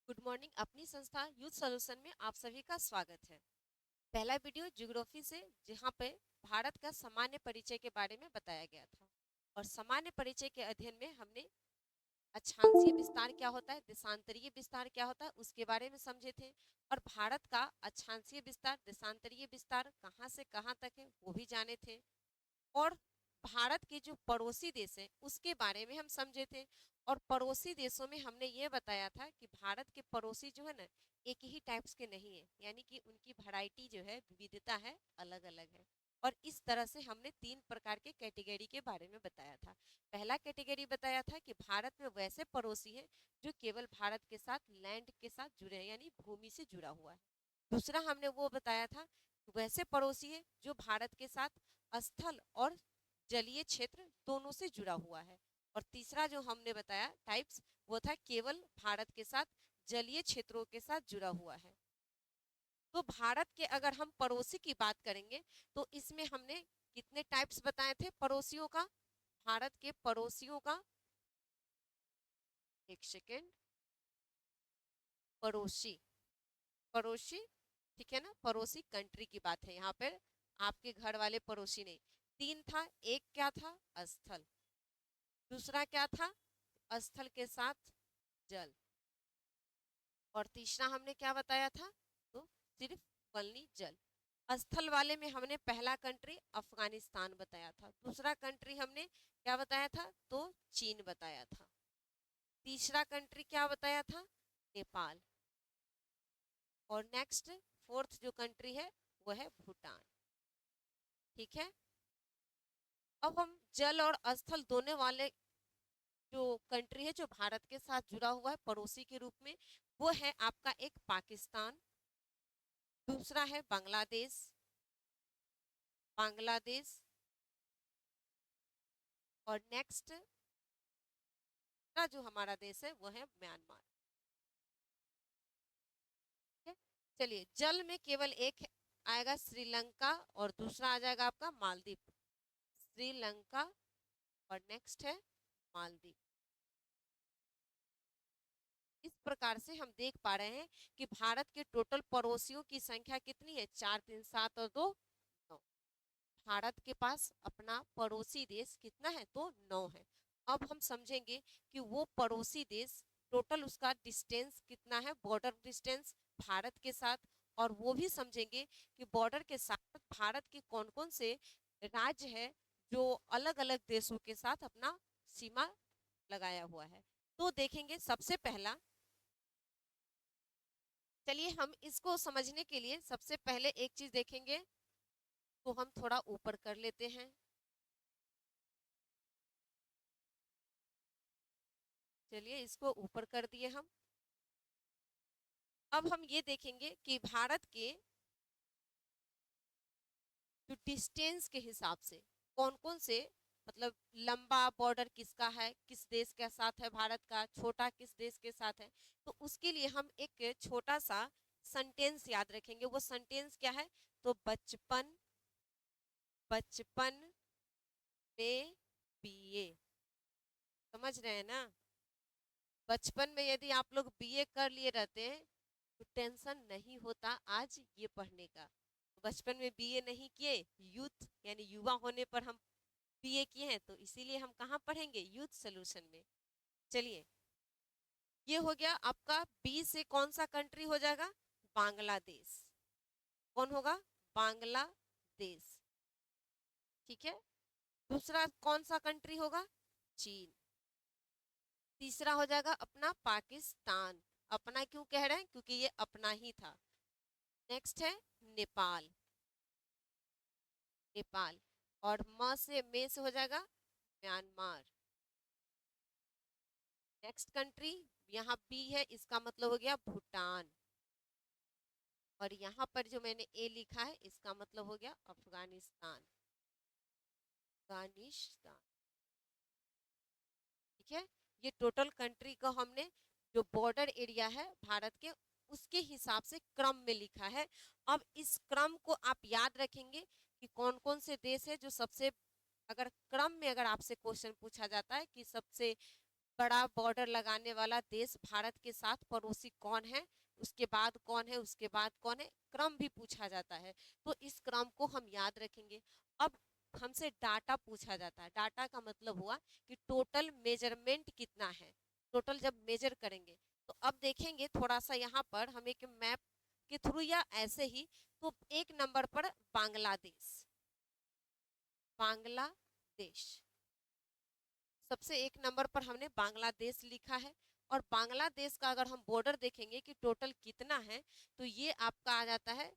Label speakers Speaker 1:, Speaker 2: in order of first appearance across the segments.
Speaker 1: Good morning. अपनी संस्था youth solution में आप सभी का स्वागत है। पहला वीडियो ज्योग्राफी से, जहां पे भारत का सामान्य परिचय के बारे में बताया गया था। और सामान्य परिचय के अध्ययन में हमने अक्षांशीय विस्तार क्या होता है, देशांतरीय विस्तार क्या होता है, उसके बारे में समझे थे। और भारत का अक्षांशीय विस्तार, देशांतरीय विस्तार कहाँ से कहाँ तक है वो भी जाने थे। और भारत के जो पड़ोसी देश हैं उसके बारे में हम समझे थे। और पड़ोसी देशों में हमने ये बताया था कि भारत के पड़ोसी जो है ना, एक ही टाइप्स के नहीं है, यानी कि उनकी वैरायटी जो है, विविधता है, अलग अलग है। और इस तरह से हमने 3 प्रकार के कैटेगरी के बारे में बताया था। पहला कैटेगरी बताया था कि भारत में वैसे पड़ोसी हैं जो केवल भारत के साथ लैंड के साथ जुड़े हैं, यानी भूमि से जुड़ा हुआ है। दूसरा हमने वो बताया था वैसे पड़ोसी है जो भारत के साथ स्थल और जलीय क्षेत्र दोनों से जुड़ा हुआ है। और तीसरा जो हमने बताया टाइप्स, वो था केवल भारत के साथ जलीय क्षेत्रों के साथ जुड़ा हुआ है। तो भारत के अगर हम पड़ोसी की बात करेंगे तो इसमें हमने कितने टाइप्स बताए थे पड़ोसियों का, भारत के पड़ोसियों का। एक सेकेंड। पड़ोसी, पड़ोसी, ठीक है ना, पड़ोसी कंट्री की बात है यहाँ पर, आपके घर वाले पड़ोसी नहीं। तीन था, एक क्या था, स्थल। दूसरा क्या था, स्थल के साथ जल। और तीसरा हमने क्या बताया था, तो सिर्फ पलनी जल। स्थल वाले में हमने पहला कंट्री अफगानिस्तान बताया था। दूसरा कंट्री हमने क्या बताया था, तो चीन बताया था। तीसरा कंट्री क्या बताया था, नेपाल। और नेक्स्ट फोर्थ जो कंट्री है वो है भूटान। ठीक है। अब हम जल और स्थल दोनों वाले जो कंट्री है जो भारत के साथ जुड़ा हुआ है पड़ोसी के रूप में, वो है आपका एक पाकिस्तान, दूसरा है बांग्लादेश, बांग्लादेश। और नेक्स्ट का जो हमारा देश है वो है म्यांमार। ठीक है। चलिए, जल में केवल एक आएगा श्रीलंका, और दूसरा आ जाएगा आपका मालदीव। श्रीलंका और नेक्स्ट है मालदीव। इस प्रकार से हम देख पा रहे हैं कि भारत के टोटल पड़ोसियों की संख्या कितनी है, 4 3 7 और 2 9। भारत के पास अपना पड़ोसी देश कितना है, तो 9 है। अब हम समझेंगे कि वो पड़ोसी देश टोटल उसका डिस्टेंस कितना है, बॉर्डर डिस्टेंस भारत के साथ। और वो भी समझेंगे कि बॉर्डर के साथ भारत के कौन कौन से राज्य है जो अलग अलग देशों के साथ अपना सीमा लगाया हुआ है। तो देखेंगे सबसे पहला, चलिए हम इसको समझने के लिए सबसे पहले एक चीज देखेंगे। तो हम थोड़ा ऊपर कर लेते हैं। चलिए इसको ऊपर कर दिए हम। अब हम ये देखेंगे कि भारत के जो डिस्टेंस के हिसाब से कौन कौन से, मतलब लंबा बॉर्डर किसका है, किस देश के साथ है भारत का, छोटा किस देश के साथ है। तो उसके लिए हम एक छोटा सा सेंटेंस याद रखेंगे। वो सेंटेंस क्या है, तो बचपन, बचपन में बीए। समझ रहे हैं ना। बचपन में यदि आप लोग बीए कर लिए रहते हैं तो टेंशन नहीं होता आज ये पढ़ने का। बचपन में बीए नहीं किए, यूथ यानी युवा होने पर हम बीए किए हैं, तो इसीलिए हम कहाँ पढ़ेंगे, यूथ सोल्यूशन में। चलिए, ये हो गया आपका। बी से कौन सा कंट्री हो जाएगा, बांग्लादेश। कौन होगा, बांग्लादेश। ठीक है। दूसरा कौन सा कंट्री होगा, चीन। तीसरा हो जाएगा अपना पाकिस्तान। अपना क्यों कह रहे हैं, क्योंकि ये अपना ही था। नेक्स्ट है नेपाल, नेपाल। और में से हो जाएगा म्यांमार। नेक्स्ट कंट्री, यहाँ बी है, इसका मतलब हो गया भूटान। और यहाँ पर जो मैंने ए लिखा है इसका मतलब हो गया अफगानिस्तान, अफगानिस्तान। ठीक है। ये टोटल कंट्री का हमने जो बॉर्डर एरिया है भारत के, उसके हिसाब से क्रम में लिखा है। अब इस क्रम को आप याद रखेंगे कि कौन कौन से देश है जो सबसे, अगर क्रम में अगर आपसे क्वेश्चन पूछा जाता है कि सबसे बड़ा बॉर्डर लगाने वाला देश भारत के साथ पड़ोसी कौन है, उसके बाद कौन है, उसके बाद कौन है, क्रम भी पूछा जाता है। तो इस क्रम को हम याद रखेंगे। अब हमसे डाटा पूछा जाता है। डाटा का मतलब हुआ कि टोटल मेजरमेंट कितना है, टोटल जब मेजर करेंगे। तो अब देखेंगे थोड़ा सा यहाँ पर हम एक मैप के थ्रू या ऐसे ही, तो एक नंबर पर बांग्लादेश, बांग्लादेश सबसे एक नंबर पर हमने बांग्लादेश लिखा है। और बांग्लादेश का अगर हम बॉर्डर देखेंगे कि टोटल कितना है, तो ये आपका आ जाता है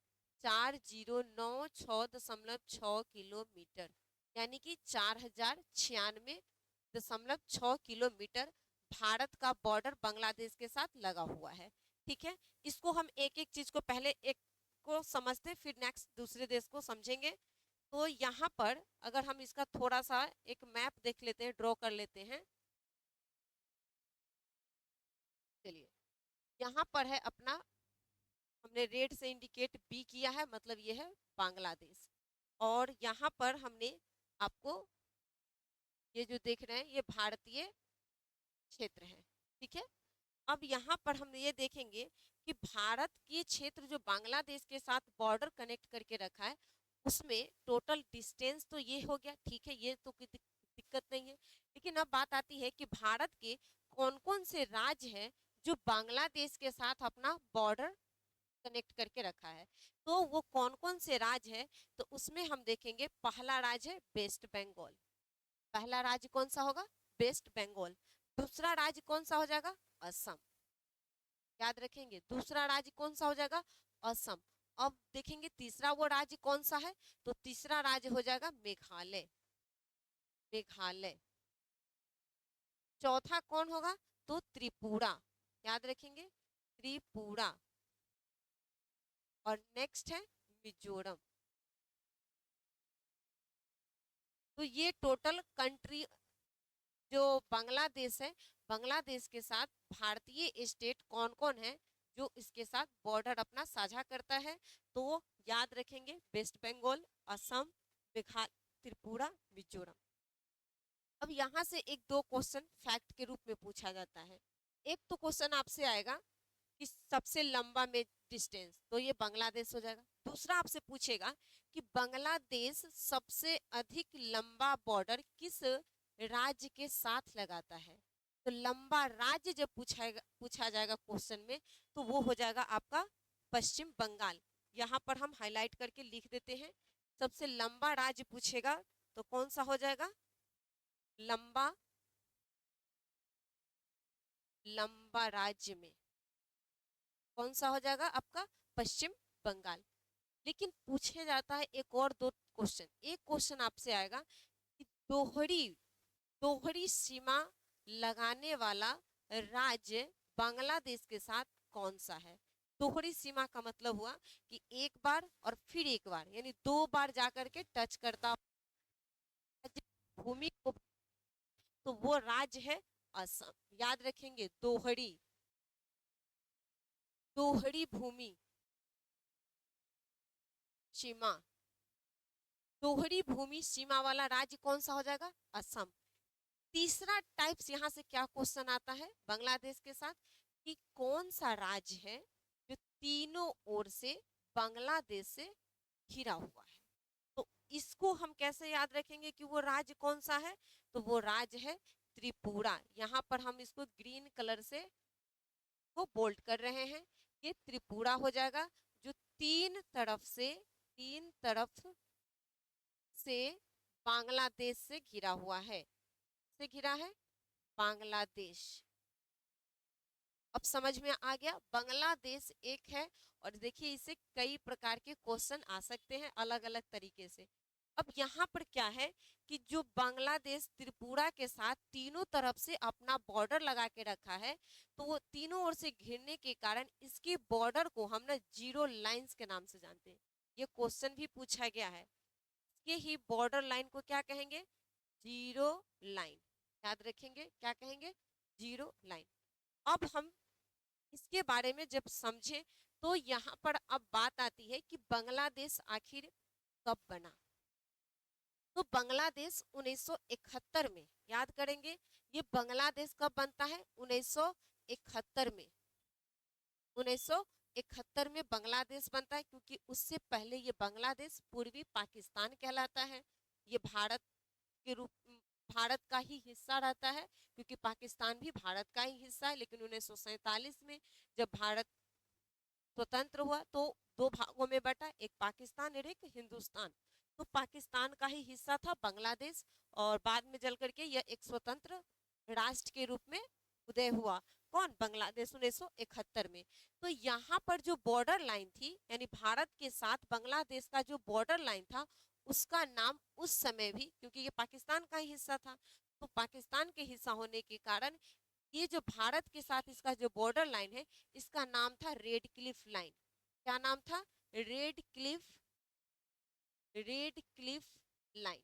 Speaker 1: 4096.6 किलोमीटर, यानी कि 4096.6 किलोमीटर भारत का बॉर्डर बांग्लादेश के साथ लगा हुआ है। ठीक है, इसको हम एक एक चीज को पहले एक को समझते फिर नेक्स्ट दूसरे देश को समझेंगे। तो यहाँ पर अगर हम इसका थोड़ा सा एक मैप देख लेते हैं, ड्रॉ कर लेते हैं। चलिए, यहाँ पर है अपना, हमने रेड से इंडिकेट बी किया है, मतलब ये है बांग्लादेश। और यहाँ पर हमने आपको ये जो देख रहे हैं ये भारतीय क्षेत्र है। ठीक है, अब यहाँ पर हम ये देखेंगे कि भारत के क्षेत्र जो बांग्लादेश के साथ बॉर्डर कनेक्ट करके रखा है, उसमें टोटल डिस्टेंस तो ये हो गया। ठीक है, ये तो कोई दिक्कत नहीं है। लेकिन अब बात आती है कि भारत के कौन कौन से राज्य हैं जो बांग्लादेश के साथ अपना बॉर्डर कनेक्ट करके रखा है। तो वो कौन कौन से राज्य है, तो उसमें हम देखेंगे पहला राज्य है वेस्ट बंगाल। पहला राज्य कौन सा होगा, वेस्ट बंगाल। दूसरा राज्य कौन सा हो जाएगा, असम। याद रखेंगे, दूसरा राज्य कौन सा हो जाएगा, असम। अब देखेंगे तीसरा वो राज्य कौन सा है, तो तीसरा राज्य हो जाएगा मेघालय, मेघालय। चौथा कौन होगा, तो त्रिपुरा। याद रखेंगे, त्रिपुरा। और नेक्स्ट है मिजोरम। तो ये टोटल कंट्री जो बांग्लादेश है, बांग्लादेश के साथ भारतीय स्टेट कौन कौन है जो इसके साथ बॉर्डर अपना साझा करता है। तो याद रखेंगे वेस्ट बंगाल, असम, मेघालय, त्रिपुरा, मिजोरम। अब यहाँ से एक दो क्वेश्चन फैक्ट के रूप में पूछा जाता है। एक तो क्वेश्चन आपसे आएगा कि सबसे लंबा में डिस्टेंस, तो ये बांग्लादेश हो जाएगा। दूसरा आपसे पूछेगा कि बांग्लादेश सबसे अधिक लंबा बॉर्डर किस राज्य के साथ लगाता है। तो लंबा राज्य जब पूछा जाएगा क्वेश्चन में, तो वो हो जाएगा आपका पश्चिम बंगाल। यहाँ पर हम हाईलाइट करके लिख देते हैं। सबसे लंबा राज्य पूछेगा तो कौन सा हो जाएगा, लंबा, लंबा राज्य में कौन सा हो जाएगा आपका, पश्चिम बंगाल। लेकिन पूछे जाता है एक और दो क्वेश्चन। एक क्वेश्चन आपसे आएगा कि दोहरी दोहरी सीमा लगाने वाला राज्य बांग्लादेश के साथ कौन सा है। दोहरी सीमा का मतलब हुआ कि एक बार और फिर एक बार, यानी दो बार जाकर के टच करता भूमि को, तो वो राज्य है असम। याद रखेंगे, दोहरी, दोहरी भूमि सीमा, दोहरी भूमि सीमा वाला राज्य कौन सा हो जाएगा, असम। तीसरा टाइप्स यहाँ से क्या क्वेश्चन आता है बांग्लादेश के साथ, कि कौन सा राज्य है जो तीनों ओर से बांग्लादेश से घिरा हुआ है। तो इसको हम कैसे याद रखेंगे कि वो राज्य कौन सा है, तो वो राज्य है त्रिपुरा। यहाँ पर हम इसको ग्रीन कलर से को बोल्ड कर रहे हैं। ये त्रिपुरा हो जाएगा, जो तीन तरफ से बांग्लादेश से घिरा हुआ है। से घिरा है बांग्लादेश। अब समझ में आ गया, बांग्लादेश एक है। और देखिए इसे कई प्रकार के क्वेश्चन आ सकते हैं अलग अलग तरीके से। अब यहाँ पर क्या है कि जो बांग्लादेश त्रिपुरा के साथ तीनों तरफ से अपना बॉर्डर लगा के रखा है, तो वो तीनों ओर से घिरने के कारण इसके बॉर्डर को हम ना जीरो लाइंस के नाम से जानते हैं। ये क्वेश्चन भी पूछा गया है, इसके ही बॉर्डर लाइन को क्या कहेंगे, जीरो लाइन। याद रखेंगे, क्या कहेंगे, जीरो लाइन। अब हम इसके बारे में जब समझे, तो यहाँ पर अब बात आती है कि बांग्लादेश आखिर कब बना। तो बांग्लादेश 1971 में, याद करेंगे ये बांग्लादेश कब बनता है, 1971 में। 1971 में बांग्लादेश बनता है, क्योंकि उससे पहले ये बांग्लादेश पूर्वी पाकिस्तान कहलाता है। ये भारत के रूप, भारत का ही हिस्सा रहता है, क्योंकि पाकिस्तान भी भारत का ही हिस्सा है। लेकिन 1947 में जब भारत स्वतंत्र हुआ तो दो भागों में बटा, एक पाकिस्तान और एक हिंदुस्तान। तो पाकिस्तान का ही हिस्सा था बांग्लादेश, और बाद में जल करके यह एक स्वतंत्र राष्ट्र के रूप में उदय हुआ। कौन, बांग्लादेश, 1971 में। तो यहाँ पर जो बॉर्डर लाइन थी, यानी भारत के साथ बांग्लादेश का जो बॉर्डर लाइन था, उसका नाम उस समय भी, क्योंकि ये पाकिस्तान का ही हिस्सा था, तो पाकिस्तान के हिस्सा होने के कारण ये जो भारत के साथ इसका जो बॉर्डर लाइन है, इसका नाम था रेड क्लिफ लाइन। क्या नाम था, red Cliff, Radcliffe line.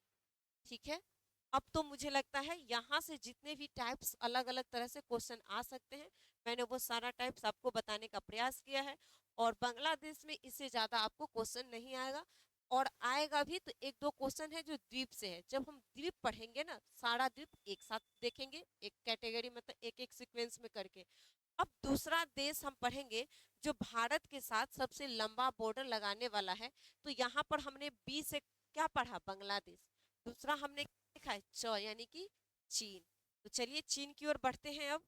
Speaker 1: ठीक है। अब तो मुझे लगता है यहाँ से जितने भी टाइप्स अलग अलग तरह से क्वेश्चन आ सकते हैं, मैंने वो सारा टाइप्स आपको बताने का प्रयास किया है। और बांग्लादेश में इससे ज्यादा आपको क्वेश्चन नहीं आएगा, और आएगा भी तो एक दो क्वेश्चन है जो द्वीप से है। जब हम द्वीप पढ़ेंगे ना, सारा द्वीप एक साथ देखेंगे, एक कैटेगरी, मतलब एक एक सीक्वेंस में करके। अब दूसरा देश हम पढ़ेंगे जो भारत के साथ सबसे लंबा बॉर्डर लगाने वाला है। तो यहाँ पर हमने बी से क्या पढ़ा, बांग्लादेश। दूसरा हमने देखा है च, यानी कि चीन। तो चलिए चीन की ओर बढ़ते हैं। अब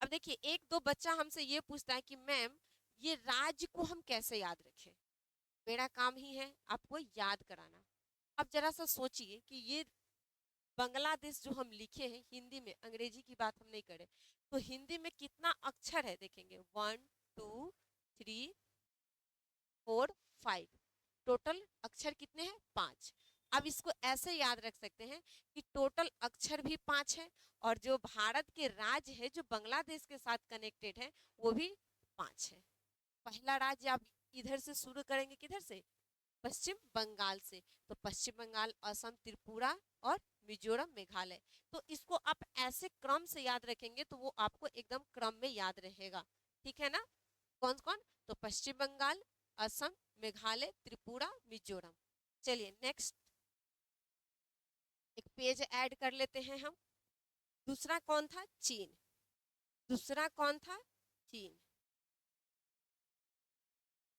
Speaker 1: देखिए, एक दो बच्चा हमसे ये पूछता है कि मैम ये राज्य को हम कैसे याद रखें। मेरा काम ही है आपको याद कराना। अब जरा सा सोचिए कि ये बांग्लादेश जो हम लिखे हैं हिंदी में, अंग्रेजी की बात हम नहीं करें, तो हिंदी में कितना अक्षर है देखेंगे, 1 2 3 4 5, टोटल अक्षर कितने हैं, 5। अब इसको ऐसे याद रख सकते हैं कि टोटल अक्षर भी 5 है, और जो भारत के राज्य है जो बांग्लादेश के साथ कनेक्टेड है वो भी 5 है। पहला राज्य आप इधर से शुरू करेंगे, किधर से, पश्चिम बंगाल से। तो पश्चिम बंगाल, असम, त्रिपुरा और मिजोरम, मेघालय। तो इसको आप ऐसे क्रम से याद रखेंगे तो वो आपको एकदम क्रम में याद रहेगा। ठीक है ना, कौन कौन, तो पश्चिम बंगाल, असम, मेघालय, त्रिपुरा, मिजोरम। चलिए नेक्स्ट एक पेज ऐड कर लेते हैं हम। दूसरा कौन था, चीन। दूसरा कौन था, चीन।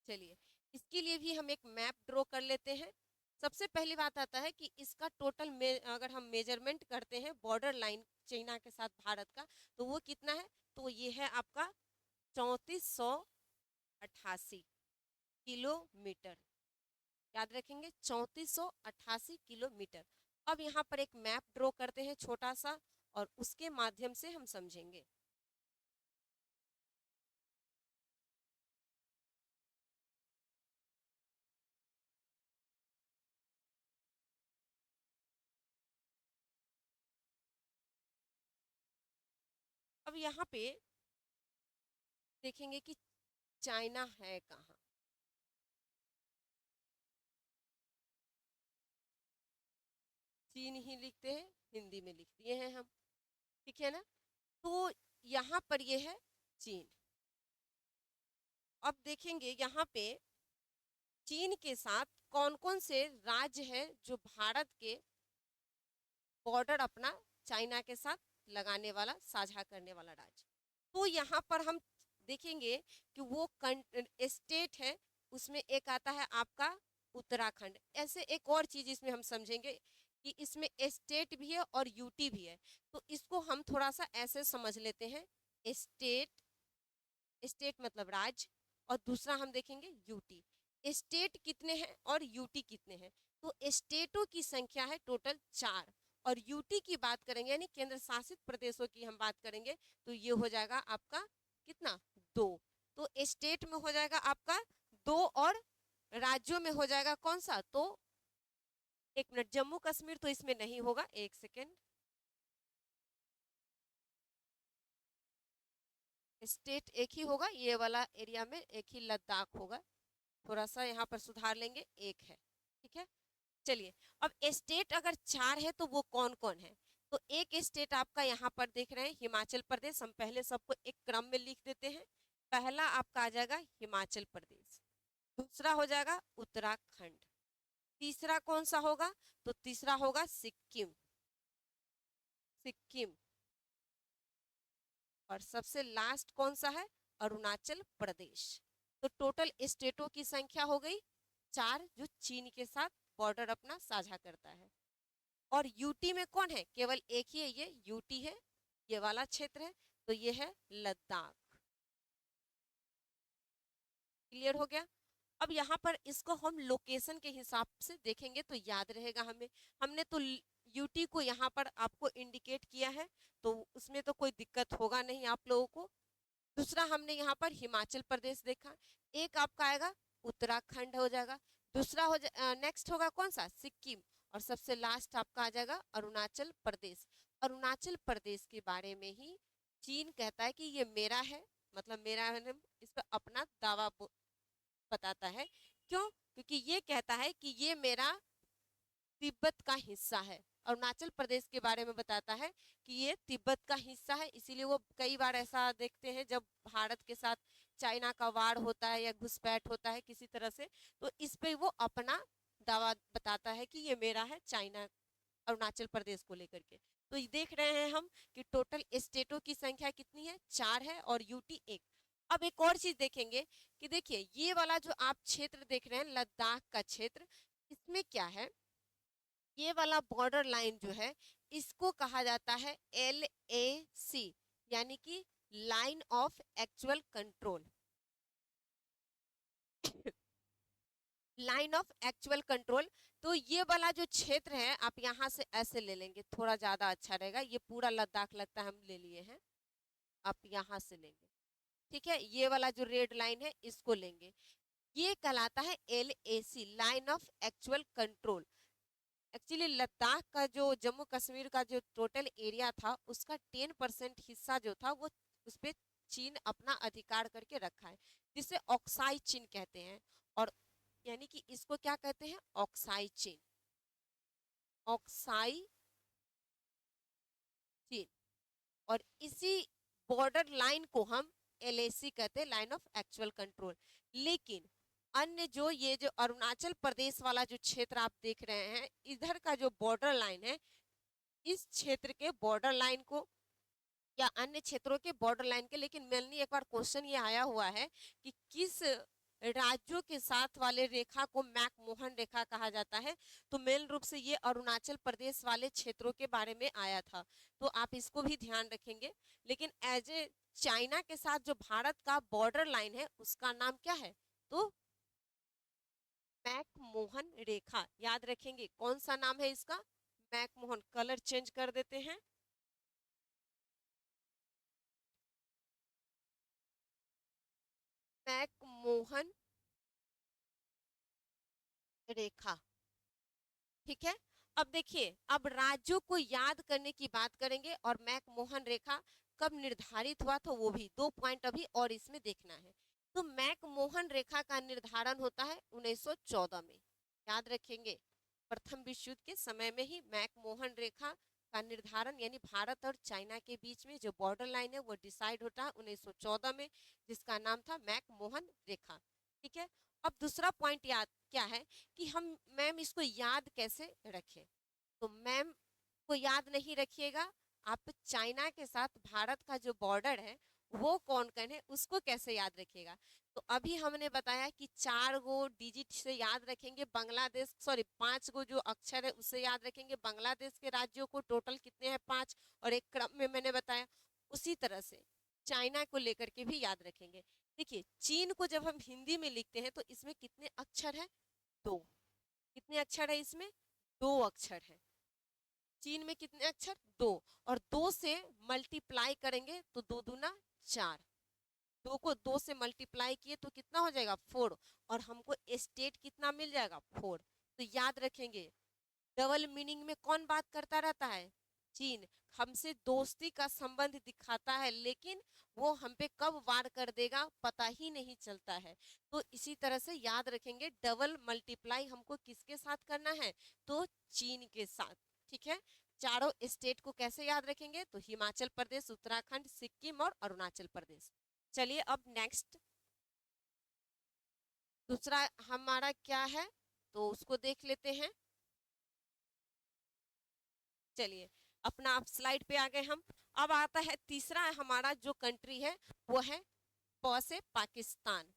Speaker 1: चलिए इसके लिए भी हम एक मैप ड्रॉ कर लेते हैं। सबसे पहली बात आता है कि इसका टोटल में अगर हम मेजरमेंट करते हैं बॉर्डर लाइन चाइना के साथ भारत का, तो वो कितना है, तो ये है आपका 3488 किलोमीटर। याद रखेंगे 3488 किलोमीटर। अब यहाँ पर एक मैप ड्रॉ करते हैं छोटा सा, और उसके माध्यम से हम समझेंगे। अब यहाँ पे देखेंगे कि चाइना है कहाँ। चीन ही लिखते हैं, हिंदी में लिख दिए हैं हम। ठीक है ना, तो यहाँ पर ये है चीन। अब देखेंगे यहाँ पे चीन के साथ कौन कौन से राज्य है जो भारत के बॉर्डर अपना चाइना के साथ लगाने वाला, साझा करने वाला राज्य। तो यहाँ पर हम देखेंगे कि वो स्टेट है, उसमें एक आता है आपका उत्तराखंड। ऐसे एक और चीज इसमें हम समझेंगे कि इसमें स्टेट भी है और यूटी भी है। तो इसको हम थोड़ा सा ऐसे समझ लेते हैं, स्टेट, स्टेट मतलब राज्य, और दूसरा हम देखेंगे यूटी। स्टेट कितने हैं और यूटी कितने हैं, तो स्टेटों की संख्या है टोटल 4, और यूटी की बात करेंगे यानी केंद्र शासित प्रदेशों की हम बात करेंगे, तो ये हो जाएगा आपका कितना, 2। तो स्टेट में हो जाएगा आपका 2, और राज्यों में हो जाएगा कौन सा, तो एक मिनट, जम्मू कश्मीर तो इसमें नहीं होगा, एक सेकेंड। स्टेट एक ही होगा, ये वाला एरिया में एक ही लद्दाख होगा। थोड़ा सा यहाँ पर सुधार लेंगे, एक है। ठीक है, चलिए अब स्टेट अगर 4 है तो वो कौन कौन है, तो एक स्टेट आपका यहाँ पर देख रहे हैं हिमाचल प्रदेश। हम पहले सबको एक क्रम में लिख देते हैं। पहला आपका आ जाएगा हिमाचल प्रदेश, दूसरा हो जाएगा उत्तराखंड, तीसरा कौन सा होगा? तो तीसरा होगा सिक्किम, सिक्किम। और सबसे लास्ट कौन सा है? अरुणाचल प्रदेश। तो टोटल स्टेटों की संख्या हो गई 4, जो चीन के साथ बॉर्डर अपना साझा करता है। और यूटी में कौन है? केवल एक ही है, ये यूटी है, ये वाला क्षेत्र है, तो ये है लद्दाख। क्लियर हो गया? अब यहाँ पर इसको हम लोकेशन के हिसाब से देखेंगे तो याद रहेगा हमें। हमने तो यूटी को यहाँ पर आपको इंडिकेट किया है, तो उसमें तो कोई दिक्कत होगा नहीं आप लोगों को। दूसरा हमने यहाँ पर हिमाचल प्रदेश देखा, एक आपका आएगा उत्तराखंड हो जाएगा, दूसरा हो नेक्स्ट होगा कौन सा? सिक्किम। और सबसे लास्ट आपका आ जाएगा अरुणाचल प्रदेश। अरुणाचल प्रदेश के बारे में ही चीन कहता है कि ये मेरा है, मतलब मेरा है, इस पर अपना दावा बताता है। क्यों? क्योंकि ये कहता है कि ये मेरा तिब्बत का हिस्सा है। अरुणाचल प्रदेश के बारे में बताता है कि ये तिब्बत का हिस्सा है, इसीलिए वो कई बार ऐसा देखते हैं जब भारत के साथ चाइना का वार होता है या घुसपैठ होता है किसी तरह से, तो इस पे वो अपना दावा बताता है कि ये मेरा है, चाइना अरुणाचल प्रदेश को लेकर के। तो ये देख रहे हैं हम कि टोटल स्टेटों की संख्या कितनी है? 4 है और यूटी 1। अब एक और चीज देखेंगे कि देखिए ये वाला जो आप क्षेत्र देख रहे हैं लद्दाख का क्षेत्र, इसमें क्या है? ये वाला बॉर्डर लाइन जो है इसको कहा जाता है LAC, यानी कि line of actual control. Line of actual control. तो ये वाला जो क्षेत्र है आप यहाँ से ऐसे ले लेंगे, थोड़ा ज्यादा अच्छा रहेगा। ये पूरा लद्दाख लगता है हम ले लिए हैं, आप यहाँ से लेंगे, ठीक है। ये वाला जो रेड लाइन है इसको लेंगे, ये कहलाता है LAC, line of actual control. Actually Ladakh का जो जम्मू कश्मीर का जो टोटल एरिया था उसका 10% हिस्सा जो था वो उस पे चीन अपना अधिकार करके रखा है, जिसे ऑक्साई चीन कहते हैं। और यानी कि इसको क्या कहते हैं? ऑक्साई चीन, ऑक्साई चीन। और इसी बॉर्डर लाइन को हम LAC कहते हैं, लाइन ऑफ एक्चुअल कंट्रोल। लेकिन अन्य जो ये जो अरुणाचल प्रदेश वाला जो क्षेत्र आप देख रहे हैं, इधर का जो बॉर्डर लाइन है, इस क्षेत्र के बॉर्डर लाइन को या अन्य क्षेत्रों के बॉर्डर लाइन के, लेकिन मेनली एक बार क्वेश्चन ये आया हुआ है कि किस राज्यों के साथ वाले रेखा को मैकमोहन रेखा कहा जाता है, तो मेन रूप से ये अरुणाचल प्रदेश वाले क्षेत्रों के बारे में आया था, तो आप इसको भी ध्यान रखेंगे। लेकिन एज ए चाइना के साथ जो भारत का बॉर्डर लाइन है उसका नाम क्या है? तो मैकमोहन रेखा, याद रखेंगे कौन सा नाम है इसका? मैकमोहन। कलर चेंज कर देते हैं, मैकमोहन रेखा, ठीक है। अब देखिए, अब राज्यों को याद करने की बात करेंगे और मैकमोहन रेखा कब निर्धारित हुआ था वो भी 2 पॉइंट अभी और इसमें देखना है। तो मैकमोहन रेखा का निर्धारण होता है 1914 में, याद रखेंगे। प्रथम विश्व युद्ध के समय में ही मैकमोहन रेखा का निर्धारण, यानी भारत और चाइना के बीच में जो बॉर्डर लाइन है वो डिसाइड होता है 1914 में, जिसका नाम था मैकमोहन रेखा, ठीक है। अब दूसरा पॉइंट याद क्या है कि हम मैम इसको याद कैसे रखें? तो मैम को याद नहीं रखिएगा, आप चाइना के साथ भारत का जो बॉर्डर है वो कौन कौन है उसको कैसे याद रखिएगा? तो अभी हमने बताया कि 4 गो डिजिट से याद रखेंगे बांग्लादेश, सॉरी 5 गो जो अक्षर है उससे याद रखेंगे बांग्लादेश के राज्यों को, टोटल कितने हैं 5, और एक क्रम में मैंने बताया। उसी तरह से चाइना को लेकर के भी याद रखेंगे। देखिए चीन को जब हम हिंदी में लिखते हैं तो इसमें कितने अक्षर है? 2। कितने अक्षर है इसमें? 2 अक्षर है। चीन में कितने अक्षर? 2। और 2 से मल्टीप्लाई करेंगे तो 2 दूना 4, 2 को 2 से मल्टीप्लाई किए तो कितना हो जाएगा? 4। और हमको स्टेट कितना मिल जाएगा? 4। तो याद रखेंगे डबल मीनिंग में कौन बात करता रहता है? चीन। हमसे दोस्ती का संबंध दिखाता है, लेकिन वो हम पे कब वार कर देगा पता ही नहीं चलता है। तो इसी तरह से याद रखेंगे डबल मल्टीप्लाई हमको किसके साथ करना है? तो चीन के साथ, ठीक है। चारों स्टेट को कैसे याद रखेंगे? तो हिमाचल प्रदेश, उत्तराखंड, सिक्किम और अरुणाचल प्रदेश। चलिए अब नेक्स्ट दूसरा हमारा क्या है? तो उसको देख लेते हैं। चलिए अपना आप स्लाइड पे आ गए हम। अब आता है तीसरा हमारा जो कंट्री है वो है प से पाकिस्तान।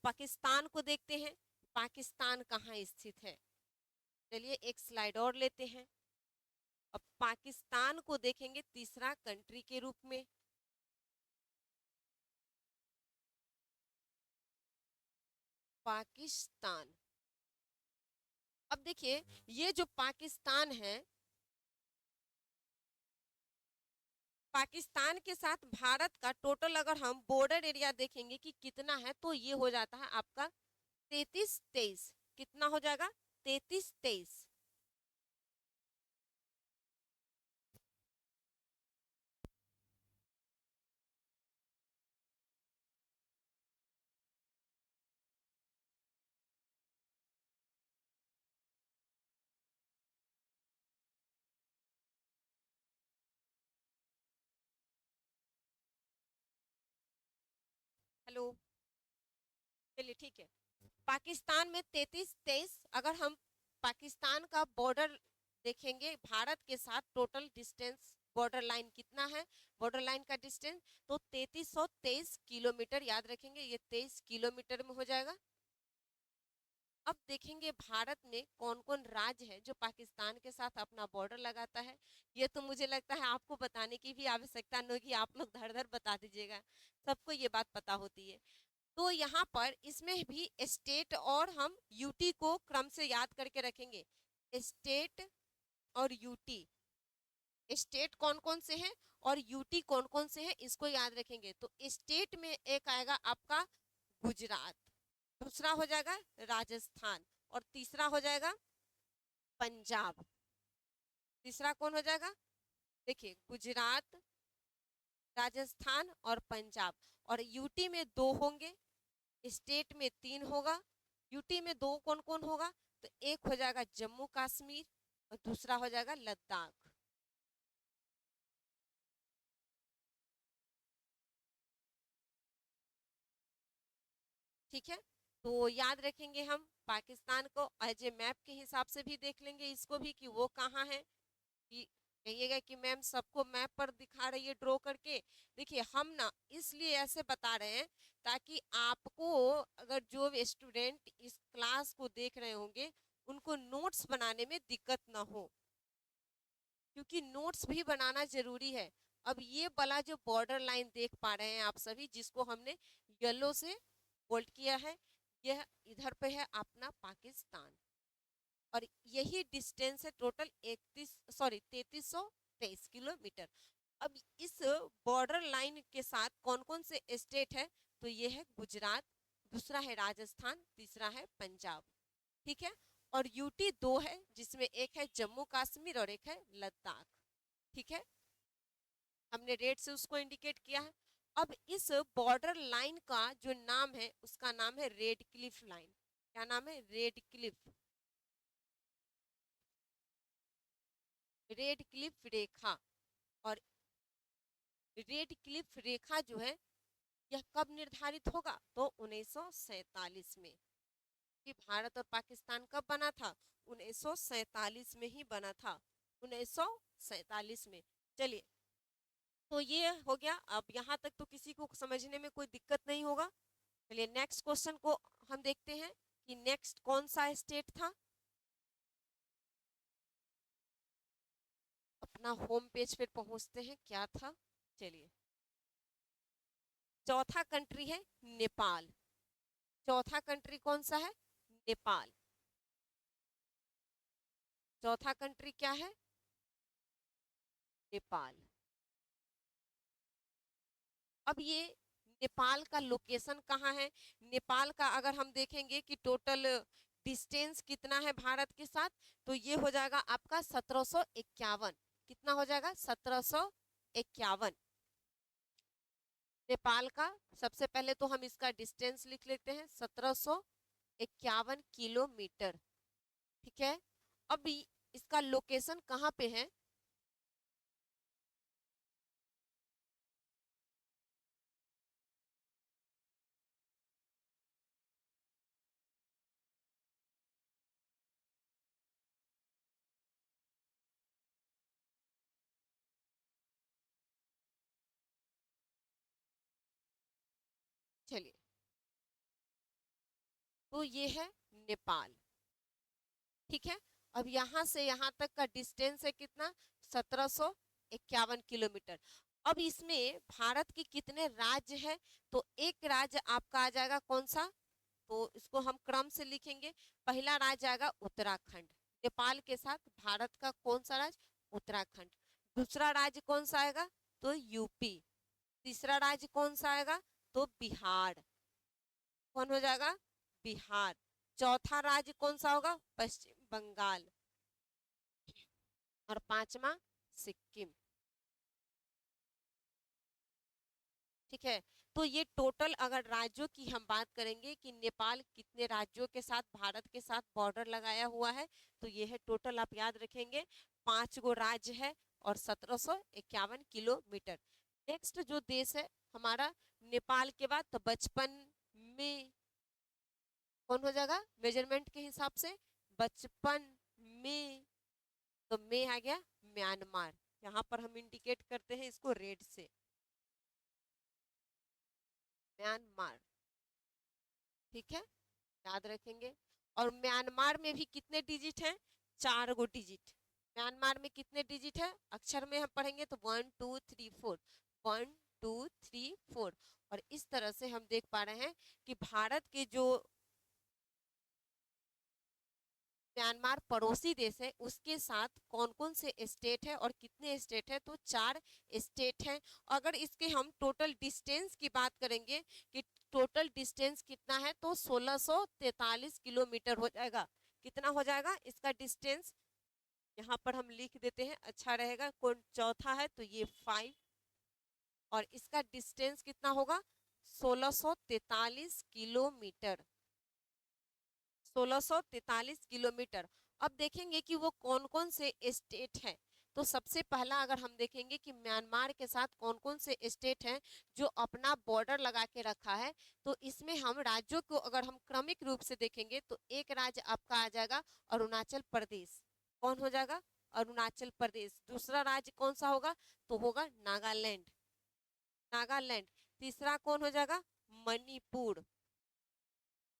Speaker 1: पाकिस्तान को देखते हैं, पाकिस्तान कहाँ स्थित है। चलिए एक स्लाइड और लेते हैं। अब पाकिस्तान को देखेंगे तीसरा कंट्री के रूप में। पाकिस्तान, अब देखिए ये जो पाकिस्तान है, पाकिस्तान के साथ भारत का टोटल अगर हम बॉर्डर एरिया देखेंगे कि कितना है, तो ये हो जाता है आपका 33-23। कितना हो जाएगा? 33-23। हेलो, चलिए ठीक है। पाकिस्तान में 33-23, अगर हम पाकिस्तान का बॉर्डर देखेंगे भारत के साथ, टोटल डिस्टेंस बॉर्डर लाइन कितना है, बॉर्डर लाइन का डिस्टेंस, तो 3323 किलोमीटर। याद रखेंगे ये 23 किलोमीटर में हो जाएगा। अब देखेंगे भारत में कौन कौन राज्य है जो पाकिस्तान के साथ अपना बॉर्डर लगाता है। ये तो मुझे लगता है आपको बताने की भी आवश्यकता नहीं होगी, आप लोग धड़ धड़ बता दीजिएगा, सबको ये बात पता होती है। तो यहाँ पर इसमें भी स्टेट और हम यूटी को क्रम से याद करके रखेंगे। स्टेट और यूटी, स्टेट कौन कौन से हैं और यूटी कौन कौन से हैं, इसको याद रखेंगे। तो स्टेट में एक आएगा आपका गुजरात, दूसरा हो जाएगा राजस्थान, और तीसरा हो जाएगा पंजाब। तीसरा कौन हो जाएगा? देखिए गुजरात, राजस्थान और पंजाब। और यूटी में दो होंगे, स्टेट में तीन होगा, यूटी में दो कौन कौन होगा? तो एक हो जाएगा जम्मू कश्मीर और दूसरा हो जाएगा लद्दाख। ठीक है, तो याद रखेंगे हम पाकिस्तान को एज ए मैप के हिसाब से भी देख लेंगे इसको भी कि वो कहाँ है। कि कहिएगा कि मैम सबको मैप पर दिखा रही है ड्रॉ करके। देखिए हम ना इसलिए ऐसे बता रहे हैं ताकि आपको, अगर जो स्टूडेंट इस क्लास को देख रहे होंगे, उनको नोट्स बनाने में दिक्कत ना हो, क्योंकि नोट्स भी बनाना जरूरी है। अब ये वाला जो बॉर्डर लाइन देख पा रहे हैं आप सभी, जिसको हमने येलो से बोल्ड किया है, यह इधर पे है अपना पाकिस्तान। और यही डिस्टेंस है टोटल 3323 किलोमीटर। अब इस बॉर्डर लाइन के साथ कौन कौन से स्टेट है? तो ये है गुजरात, दूसरा है राजस्थान, तीसरा है पंजाब। ठीक है, और यूटी दो है, जिसमें एक है जम्मू कश्मीर और एक है लद्दाख। ठीक है, हमने रेड से उसको इंडिकेट किया है। अब इस बॉर्डर लाइन का जो नाम है उसका नाम है रेड क्लिफ लाइन। क्या नाम है? रेड क्लिफ, रेड क्लिफ रेखा। और रेड क्लिफ रेखा जो है यह कब निर्धारित होगा? तो 1947 में। कि भारत और पाकिस्तान कब बना था? 1947 में ही बना था, 1947 में। चलिए, तो ये हो गया। अब यहाँ तक तो किसी को समझने में कोई दिक्कत नहीं होगा। चलिए नेक्स्ट क्वेश्चन को हम देखते हैं कि नेक्स्ट कौन सा स्टेट था। अपना होम पेज पे पहुंचते हैं, क्या था। चलिए, चौथा कंट्री है नेपाल। चौथा कंट्री कौन सा है? नेपाल। चौथा कंट्री क्या है? नेपाल। अब ये नेपाल का लोकेशन कहाँ है? नेपाल का अगर हम देखेंगे कि टोटल डिस्टेंस कितना है भारत के साथ, तो ये हो जाएगा आपका 1751। कितना हो जाएगा? 1751। नेपाल का सबसे पहले तो हम इसका डिस्टेंस लिख लेते हैं, 1751 किलोमीटर। ठीक है, अब इसका लोकेशन कहाँ पे है? चलिए, तो ये है नेपाल, ठीक है। अब यहाँ से यहाँ तक का डिस्टेंस है कितना, 1751 किलोमीटर। अब इसमें भारत के कितने राज्य है, तो एक राज्य आपका आ जाएगा कौन सा, तो इसको हम क्रम से लिखेंगे। पहला राज्य आएगा उत्तराखंड, नेपाल के साथ भारत का कौन सा राज्य, उत्तराखंड। दूसरा राज्य कौन सा आएगा, तो यूपी। तीसरा राज्य कौन सा आएगा, तो बिहार, कौन हो जाएगा, बिहार। चौथा राज्य कौन सा होगा, पश्चिम बंगाल। और पांचवा सिक्किम, ठीक है। तो ये टोटल अगर राज्यों की हम बात करेंगे कि नेपाल कितने राज्यों के साथ भारत के साथ बॉर्डर लगाया हुआ है, तो ये है टोटल, आप याद रखेंगे 5 गो राज्य है और 1751 किलोमीटर। नेक्स्ट जो देश है हमारा नेपाल के बाद, तो बचपन में कौन हो जाएगा, मेजरमेंट के हिसाब से बचपन में, तो में आ गया म्यांमार। यहाँ पर हम इंडिकेट करते हैं इसको रेड से, म्यांमार, ठीक है, याद रखेंगे। और म्यांमार में भी कितने डिजिट हैं, 4 गो डिजिट। म्यांमार में कितने डिजिट है, अक्षर में हम पढ़ेंगे तो 1 2 3 4, 1 2 3 4। और इस तरह से हम देख पा रहे हैं कि भारत के जो म्यांमार पड़ोसी देश है उसके साथ कौन कौन से स्टेट है और कितने स्टेट है, तो 4 स्टेट हैं। अगर इसके हम टोटल डिस्टेंस की बात करेंगे कि टोटल डिस्टेंस कितना है, तो 1643 किलोमीटर हो जाएगा। कितना हो जाएगा इसका डिस्टेंस, यहाँ पर हम लिख देते हैं, अच्छा रहेगा। कौन चौथा है, तो ये 5, और इसका डिस्टेंस कितना होगा, 1643 किलोमीटर, 1643 किलोमीटर। अब देखेंगे कि वो कौन कौन से स्टेट हैं। तो सबसे पहला अगर हम देखेंगे कि म्यांमार के साथ कौन कौन से स्टेट हैं जो अपना बॉर्डर लगा के रखा है, तो इसमें हम राज्यों को अगर हम क्रमिक रूप से देखेंगे तो एक राज्य आपका आ जाएगा अरुणाचल प्रदेश, कौन हो जाएगा, अरुणाचल प्रदेश। दूसरा राज्य कौन सा होगा, तो होगा नागालैंड, नागालैंड। तीसरा कौन हो जाएगा, मणिपुर,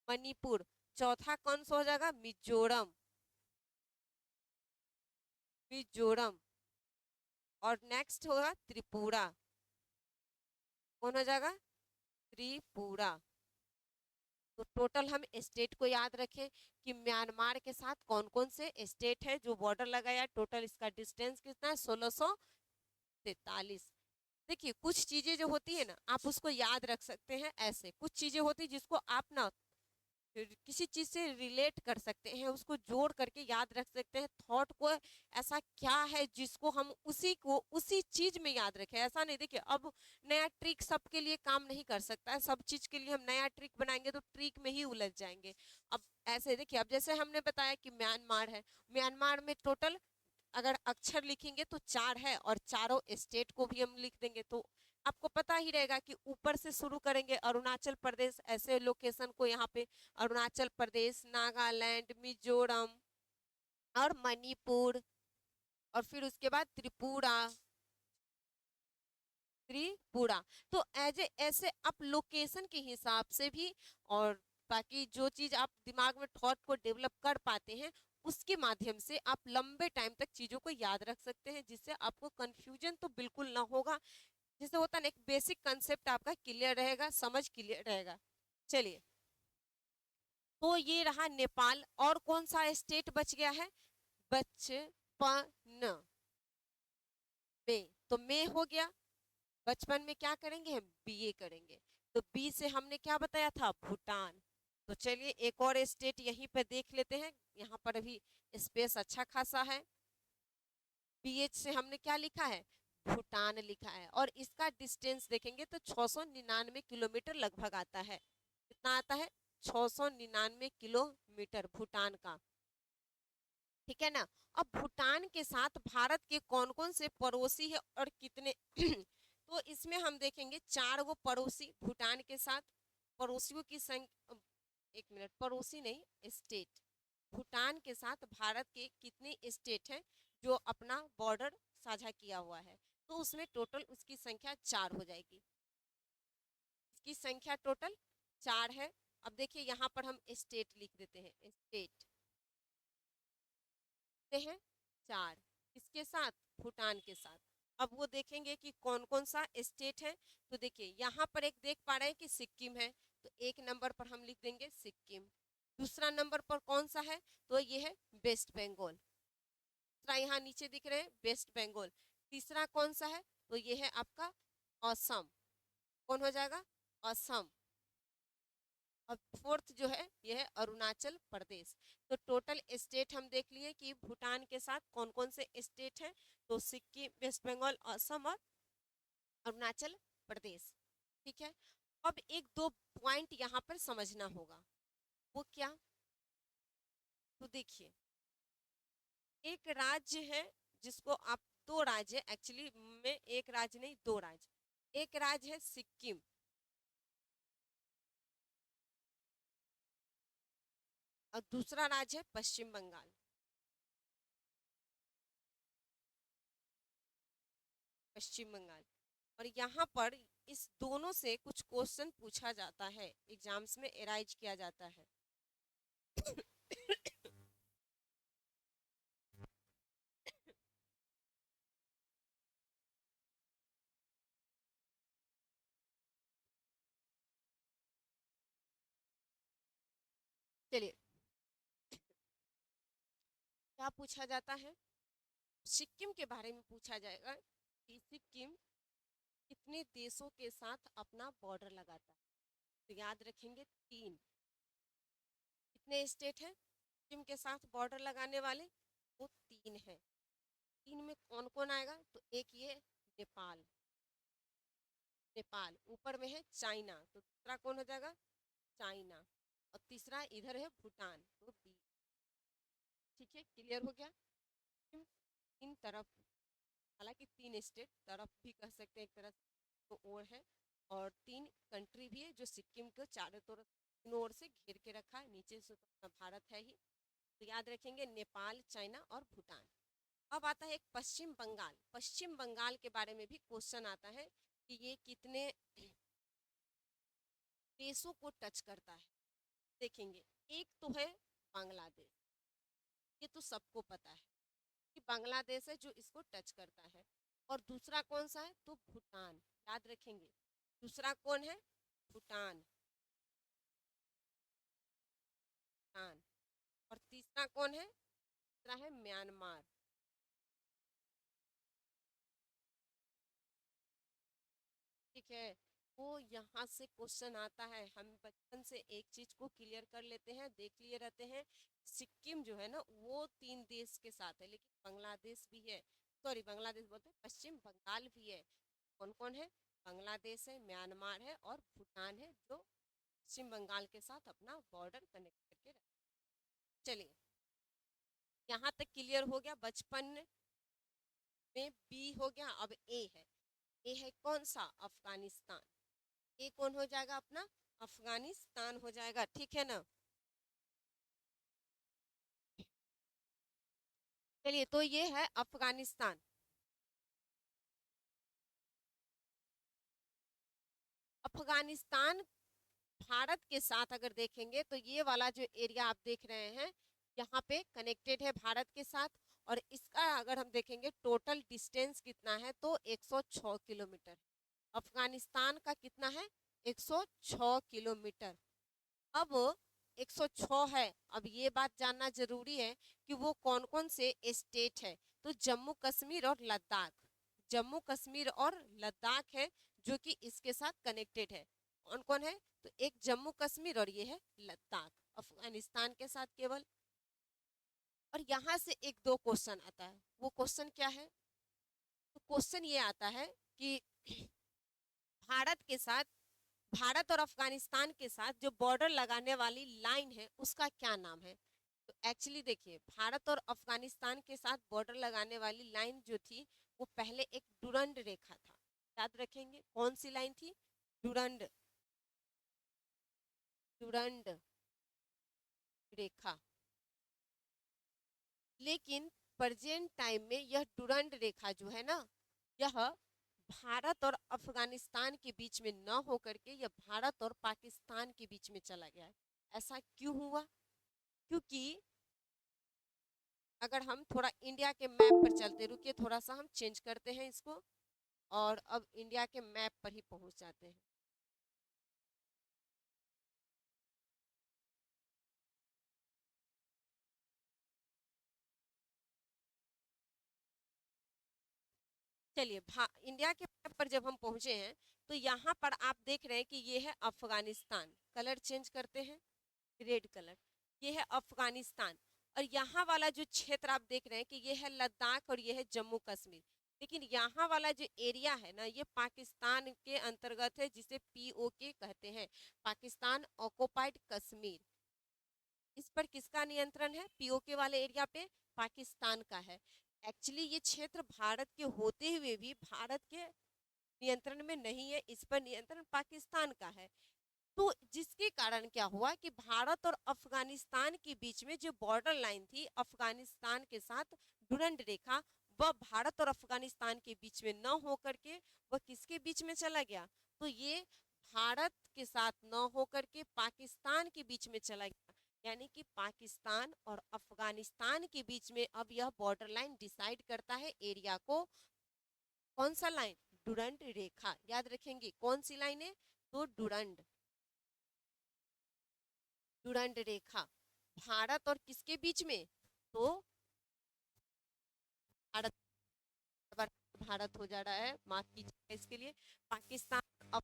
Speaker 1: मणिपुर। चौथा कौन सा हो जाएगा, मिजोरम, मिजोरम। और नेक्स्ट होगा त्रिपुरा, कौन हो जाएगा, त्रिपुरा। तो टोटल हम स्टेट को याद रखें कि म्यांमार के साथ कौन कौन से स्टेट है जो बॉर्डर लगाया, टोटल इसका डिस्टेंस कितना है, 1643। देखिए कुछ चीजें जो होती है ना आप उसको याद रख सकते हैं, ऐसे कुछ चीजें होती है जिसको आप ना किसी चीज से रिलेट कर सकते हैं, उसको जोड़ करके याद रख सकते हैं। थॉट को ऐसा क्या है जिसको हम उसी को उसी चीज में याद रखें, ऐसा नहीं। देखिए अब नया ट्रिक सबके लिए काम नहीं कर सकता है, सब चीज के लिए हम नया ट्रिक बनाएंगे तो ट्रिक में ही उलझ जाएंगे। अब ऐसे देखिए, अब जैसे हमने बताया कि म्यांमार है, म्यांमार में टोटल अगर अक्षर लिखेंगे तो 4 है, और चारों स्टेट को भी हम लिख देंगे तो आपको पता ही रहेगा कि ऊपर से शुरू करेंगे अरुणाचल प्रदेश, ऐसे लोकेशन को यहाँ पे अरुणाचल प्रदेश, नागालैंड, मिजोरम और मणिपुर, और फिर उसके बाद त्रिपुरा, त्रिपुरा। तो ऐसे आप लोकेशन के हिसाब से भी, और बाकी जो चीज आप दिमाग में थॉट को डेवलप कर पाते हैं उसके माध्यम से आप लंबे टाइम तक चीजों को याद रख सकते हैं, जिससे आपको कंफ्यूजन तो बिल्कुल ना होगा। जैसे होता है ना, एक बेसिक कंसेप्ट आपका क्लियर रहेगा, समझ क्लियर रहेगा। चलिए, तो ये रहा नेपाल। और कौन सा स्टेट बच गया है, बचपन में, तो में हो गया। बचपन में क्या करेंगे हम, बीए करेंगे। तो बी से हमने क्या बताया था, भूटान। तो चलिए एक और स्टेट यहीं पर देख लेते हैं, यहाँ पर अभी स्पेस अच्छा खासा है। बीएच से हमने क्या लिखा है, भूटान लिखा है, और इसका डिस्टेंस देखेंगे तो 699 किलोमीटर लगभग आता है। कितना आता है, 699 किलोमीटर भूटान का, ठीक है ना। अब भूटान के साथ भारत के कौन कौन से पड़ोसी है और कितने तो इसमें हम देखेंगे 4 गो पड़ोसी भूटान के साथ, पड़ोसियों की संख्या, एक मिनट, पड़ोसी नहीं स्टेट, भूटान के साथ भारत के कितने स्टेट हैं जो अपना बॉर्डर साझा किया हुआ है, तो उसमें टोटल उसकी संख्या 4 हो जाएगी। इसकी संख्या टोटल 4 है। अब देखिए यहाँ पर हम स्टेट लिख देते हैं, स्टेट हैं 4, किसके साथ, भूटान के साथ। अब वो देखेंगे कि कौन कौन सा स्टेट है। तो देखिए यहाँ पर एक देख पा रहे हैं कि सिक्किम है, तो 1 नंबर पर हम लिख देंगे सिक्किम। दूसरा नंबर पर कौन सा है, तो ये है वेस्ट बंगाल। दूसरा यहाँ नीचे दिख रहे हैं वेस्ट बंगाल। तीसरा कौन सा है, तो ये है आपका असम। कौन हो जाएगा, असम। और फोर्थ जो है ये है अरुणाचल प्रदेश। तो टोटल स्टेट हम देख लिए कि भूटान के साथ कौन कौन से स्टेट हैं, तो सिक्किम, वेस्ट बंगाल, असम और अरुणाचल प्रदेश। ठीक है। अब एक दो पॉइंट यहाँ पर समझना होगा, वो क्या, तो देखिए एक राज्य है जिसको आप, दो राज्य है एक्चुअली में, एक राज्य नहीं दो राज्य। एक राज्य है सिक्किम, और दूसरा राज्य है पश्चिम बंगाल। पश्चिम बंगाल। और यहाँ पर इस दोनों से कुछ क्वेश्चन पूछा जाता है, एग्जाम्स में एराइज किया जाता है। चलिए, क्या पूछा जाता है, सिक्किम के बारे में पूछा जाएगा कि सिक्किम कितने देशों के साथ अपना बॉर्डर लगाता है। तो याद रखेंगे 3। कितने स्टेट हैं सिक्किम के साथ बॉर्डर लगाने वाले, वो 3 है। 3 में कौन कौन आएगा, तो एक ये नेपाल, नेपाल ऊपर में है चाइना, तो दूसरा कौन हो जाएगा, चाइना। और तीसरा इधर है भूटान, तो बी। ठीक है, क्लियर हो गया। इन तरफ, हालांकि 3 स्टेट तरफ भी कह सकते हैं एक तरह से, तो और है। और 3 कंट्री भी है जो सिक्किम को चारों तरफ, तीनों ओर से घेर के रखा है, नीचे से तो अपना भारत है ही। तो याद रखेंगे नेपाल, चाइना और भूटान। अब आता है एक पश्चिम बंगाल। पश्चिम बंगाल के बारे में भी क्वेश्चन आता है कि ये कितने देशों को टच करता है। देखेंगे, एक तो है बांग्लादेश, ये तो सबको पता है कि बांग्लादेश है जो इसको टच करता है। और दूसरा कौन सा है, तो भूटान, याद रखेंगे दूसरा कौन है, भूटान, भूटान। और तीसरा कौन है, तीसरा है म्यांमार। ठीक है, वो यहाँ से क्वेश्चन आता है। हम बचपन से एक चीज को क्लियर कर लेते हैं, देख लिए रहते हैं, सिक्किम जो है ना वो 3 देश के साथ है, लेकिन बांग्लादेश भी है, सॉरी बांग्लादेश बोलते हैं, पश्चिम बंगाल भी है। कौन कौन है, बांग्लादेश है, म्यांमार है और भूटान है, जो पश्चिम बंगाल के साथ अपना बॉर्डर कनेक्ट करके रखा। चलिए, यहाँ तक क्लियर हो गया। बचपन में बी हो गया, अब ए है। ए है कौन सा, अफगानिस्तान। ए कौन हो जाएगा अपना, अफगानिस्तान हो जाएगा। ठीक है ना। चलिए, तो ये है अफगानिस्तान। अफगानिस्तान भारत के साथ अगर देखेंगे तो ये वाला जो एरिया आप देख रहे हैं यहाँ पे कनेक्टेड है भारत के साथ। और इसका अगर हम देखेंगे टोटल डिस्टेंस कितना है, तो 106 किलोमीटर। अफगानिस्तान का कितना है, 106 किलोमीटर। अब 106 है। अब ये बात जानना जरूरी है कि वो कौन कौन से स्टेट है, तो जम्मू कश्मीर और लद्दाख। जम्मू कश्मीर और लद्दाख है जो कि इसके साथ कनेक्टेड है। कौन कौन है, तो एक जम्मू कश्मीर और ये है लद्दाख, अफगानिस्तान के साथ केवल। और यहाँ से एक दो क्वेश्चन आता है, वो क्वेश्चन क्या है, तो क्वेश्चन ये आता है कि भारत के साथ, भारत और अफगानिस्तान के साथ जो बॉर्डर लगाने वाली लाइन है उसका क्या नाम है। तो एक्चुअली देखिए, भारत और अफगानिस्तान के साथ बॉर्डर लगाने वाली लाइन जो थी वो पहले एक डुरंड रेखा था। याद रखेंगे कौन सी लाइन थी, डुरंड, डुरंड रेखा। लेकिन प्रेजेंट टाइम में यह डुरंड रेखा जो है ना, यह भारत और अफगानिस्तान के बीच में न हो करके यह भारत और पाकिस्तान के बीच में चला गया है। ऐसा क्यों हुआ? क्योंकि अगर हम थोड़ा इंडिया के मैप पर चलते, रुकिए थोड़ा सा हम चेंज करते हैं इसको, और अब इंडिया के मैप पर ही पहुंच जाते हैं। चलिए, इंडिया के मैप पर जब हम पहुंचे हैं तो यहाँ पर आप देख रहे हैं कि ये है अफगानिस्तान। कलर चेंज करते हैं, रेड कलर, ये है अफगानिस्तान। और यहाँ वाला जो क्षेत्र आप देख रहे हैं कि ये है लद्दाख और ये है जम्मू कश्मीर। लेकिन यहाँ वाला जो एरिया है ना, ये पाकिस्तान के अंतर्गत है, जिसे पीओके कहते हैं, पाकिस्तान ऑक्युपाइड कश्मीर। इस पर किसका नियंत्रण है? पीओके वाले एरिया पे पाकिस्तान का है। एक्चुअली ये क्षेत्र भारत के होते हुए भी भारत के नियंत्रण में नहीं है, इस पर नियंत्रण पाकिस्तान का है। तो जिसके कारण क्या हुआ कि भारत और अफगानिस्तान के बीच में जो बॉर्डर लाइन थी अफगानिस्तान के साथ, डुरंड रेखा, वह भारत और अफगानिस्तान के बीच में न हो करके वह किसके बीच में चला गया? तो ये भारत के साथ न हो करके पाकिस्तान के बीच में चला गया। यानी कि पाकिस्तान और अफगानिस्तान के बीच में अब यह बॉर्डर लाइन डिसाइड करता है एरिया को। कौन सा लाइन? डुरंड रेखा। याद रखेंगे कौन सी लाइन है? तो डुरंड, डुरंड रेखा। भारत और किसके बीच में? तो भारत, भारत हो जा रहा है, माफ कीजिएगा इसके लिए, पाकिस्तान अब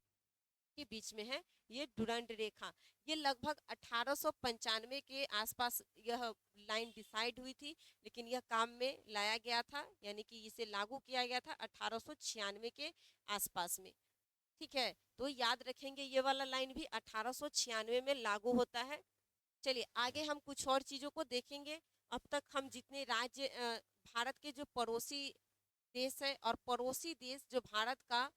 Speaker 1: के बीच में है ये डुरंड रेखा। ये लगभग 1895 के आसपास यह लाइन डिसाइड हुई थी, लेकिन यह काम में लाया गया था, यानी कि इसे लागू किया गया था 1896 के आसपास में। ठीक है, तो याद रखेंगे ये वाला लाइन भी 1896 में लागू होता है। चलिए आगे हम कुछ और चीजों को देखेंगे। अब तक हम जितने राज्य भारत के जो पड़ोसी देश है और पड़ोसी देश जो भारत का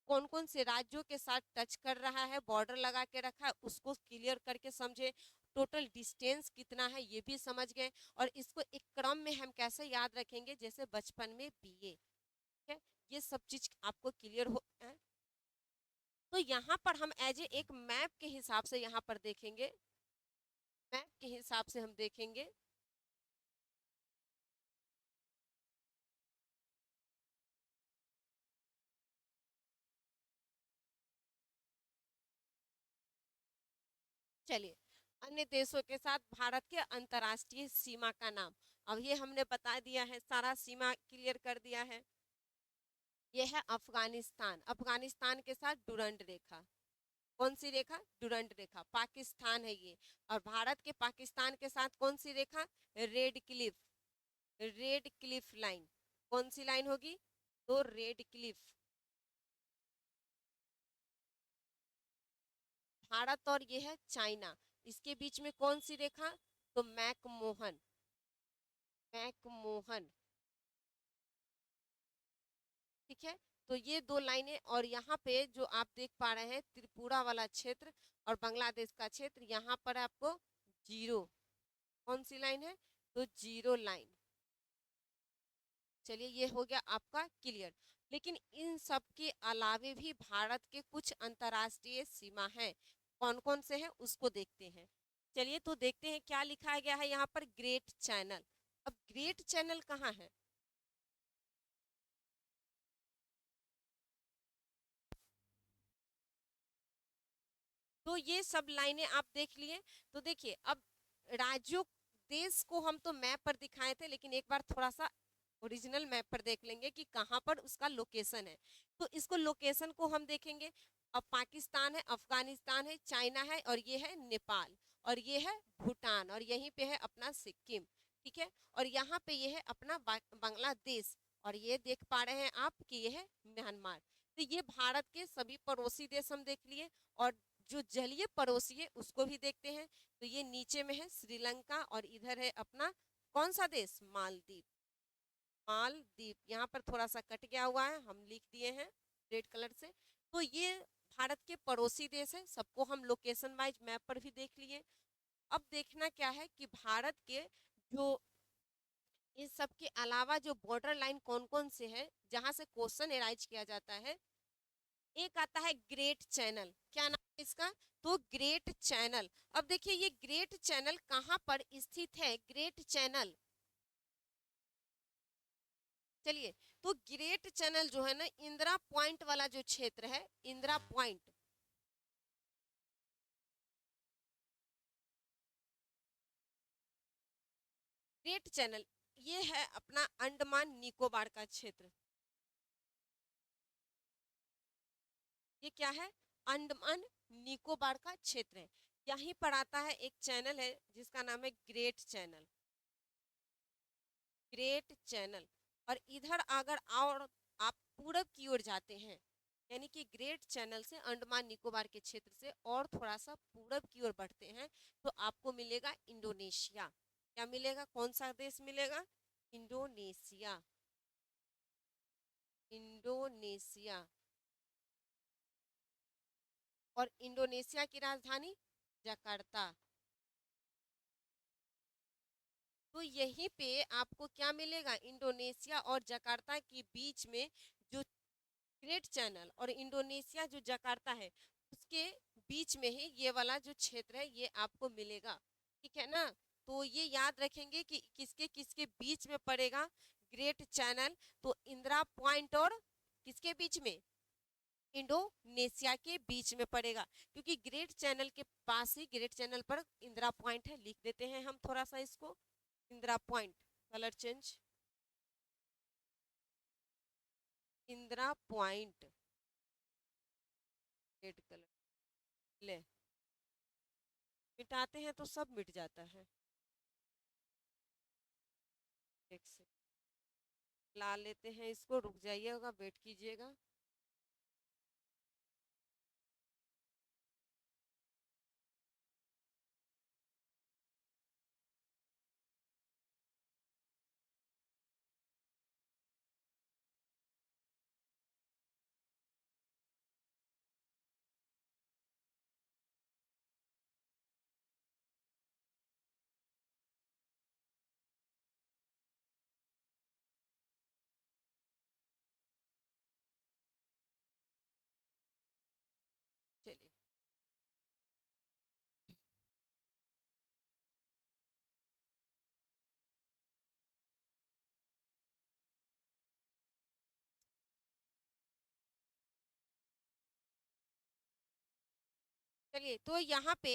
Speaker 1: कौन कौन से राज्यों के साथ टच कर रहा है, बॉर्डर लगा के रखा है, उसको क्लियर करके समझे। टोटल डिस्टेंस कितना है ये भी समझ गए। और इसको एक क्रम में हम कैसे याद रखेंगे, जैसे बचपन में बीए। ठीक है, ये सब चीज आपको क्लियर हो है। तो यहाँ पर हम एज ए एक मैप के हिसाब से यहाँ पर देखेंगे, मैप के हिसाब से हम देखेंगे। चलिए, अन्य देशों के साथ भारत के अंतर्राष्ट्रीय सीमा का नाम। अब ये हमने बता दिया है, सारा सीमा क्लियर कर दिया है। ये है अफगानिस्तान, अफगानिस्तान के साथ डुरंड रेखा। कौन सी रेखा? डुरंड रेखा। पाकिस्तान है ये, और भारत के पाकिस्तान के साथ कौन सी रेखा? Radcliffe, Radcliffe line. कौन सी लाइन होगी? तो रेड क्लिफ। भारत और ये है चाइना, इसके बीच में कौन सी रेखा? तो मैकमोहन, मैकमोहन। ठीक है, तो ये दो लाइनें, और यहाँ पे जो आप देख पा रहे हैं त्रिपुरा वाला क्षेत्र और बांग्लादेश का क्षेत्र, यहाँ पर आपको जीरो, कौन सी लाइन है? तो जीरो लाइन। चलिए ये हो गया आपका क्लियर। लेकिन इन सब के अलावे भी भारत के कुछ अंतर्राष्ट्रीय सीमा है। कौन कौन से हैं उसको देखते हैं। चलिए तो देखते हैं क्या लिखा गया है यहाँ पर, ग्रेट चैनल। अब ग्रेट चैनल कहाँ है? तो ये सब लाइनें आप देख लिए। तो देखिए अब राज्यों, देश को हम तो मैप पर दिखाए थे, लेकिन एक बार थोड़ा सा ओरिजिनल मैप पर देख लेंगे कि कहाँ पर उसका लोकेशन है। तो इसको लोकेशन को हम देखेंगे। अब पाकिस्तान है, अफगानिस्तान है, चाइना है, और ये है नेपाल, और ये है भूटान, और यहीं पे है अपना सिक्किम। ठीक है, और यहाँ पे ये है अपना बांग्लादेश, और ये देख पा रहे हैं आप कि ये है म्यांमार। तो ये भारत के सभी पड़ोसी देश हम देख लिए। और जो जलीय पड़ोसी है उसको भी देखते हैं। तो ये नीचे में है श्रीलंका, और इधर है अपना कौन सा देश? मालदीव, मालदीव। यहाँ पर थोड़ा सा कट गया हुआ है, हम लिख दिए हैं रेड कलर से। तो ये भारत के पड़ोसी देश है, सबको हम लोकेशन वाइज मैप पर भी देख लिए। अब देखना क्या है कि भारत के जो इन सब के अलावा जो बॉर्डर लाइन कौन कौन से है जहां से क्वेश्चन एराइज किया जाता है, एक आता है ग्रेट चैनल। क्या नाम है इसका? तो ग्रेट चैनल। अब देखिए ये ग्रेट चैनल कहां पर स्थित है? ग्रेट चैनल, चलिए, तो ग्रेट चैनल जो है ना, इंदिरा पॉइंट वाला जो क्षेत्र है, इंदिरा पॉइंट, ग्रेट चैनल, ये है अपना अंडमान निकोबार का क्षेत्र। ये क्या है? अंडमान निकोबार का क्षेत्र है। यहीं पर आता है एक चैनल है जिसका नाम है ग्रेट चैनल, ग्रेट चैनल। और इधर अगर और आप पूरब की ओर जाते हैं, यानी कि ग्रेट चैनल से अंडमान निकोबार के क्षेत्र से और थोड़ा सा पूरब की ओर बढ़ते हैं तो आपको मिलेगा इंडोनेशिया। क्या मिलेगा? कौन सा देश मिलेगा? Indonesia, Indonesia. और इंडोनेशिया की राजधानी जकार्ता। तो यहीं पे आपको क्या मिलेगा? इंडोनेशिया और जकार्ता के बीच में जो ग्रेट चैनल और इंडोनेशिया जो जकार्ता है उसके बीच में ही ये वाला जो क्षेत्र है ये आपको मिलेगा। ठीक है ना? तो ये याद रखेंगे कि किसके किसके बीच में पड़ेगा ग्रेट चैनल। तो इंदिरा पॉइंट और किसके बीच में? इंडोनेशिया के बीच में पड़ेगा, क्योंकि ग्रेट चैनल के पास ही, ग्रेट चैनल पर इंदिरा पॉइंट है। लिख देते हैं हम थोड़ा सा इसको, Indira point, colour change, Indira point, red colour, ले मिटाते हैं तो सब मिट जाता है। एक से ला लेते हैं इसको, रुक जाइएगा, वेट कीजिएगा। चलिए, चलिए, तो यहाँ पे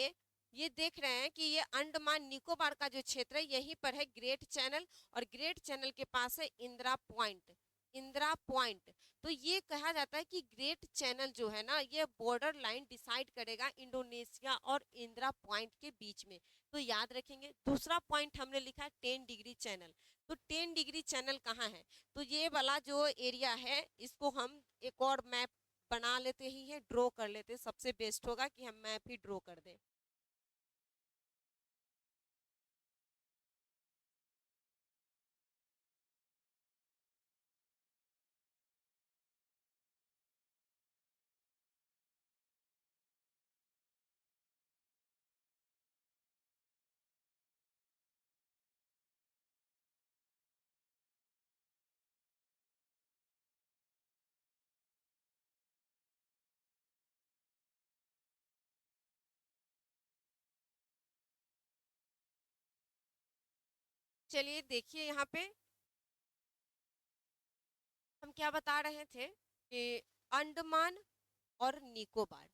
Speaker 1: ये देख रहे हैं कि ये अंडमान निकोबार का जो क्षेत्र है यहीं पर है ग्रेट चैनल, और ग्रेट चैनल के पास है इंदिरा पॉइंट, इंदिरा पॉइंट। तो ये कहा जाता है कि ग्रेट चैनल जो है ना, ये बॉर्डर लाइन डिसाइड करेगा इंडोनेशिया और इंदिरा पॉइंट के बीच में। तो याद रखेंगे। दूसरा पॉइंट हमने लिखा है 10 डिग्री चैनल। तो 10 डिग्री चैनल कहाँ है? तो ये वाला जो एरिया है इसको हम एक और मैप बना लेते ही है, ड्रॉ कर लेते हैं। सबसे बेस्ट होगा कि हम मैप ही ड्रॉ कर दें। चलिए देखिए यहाँ पे हम क्या बता रहे थे कि अंडमान और निकोबार।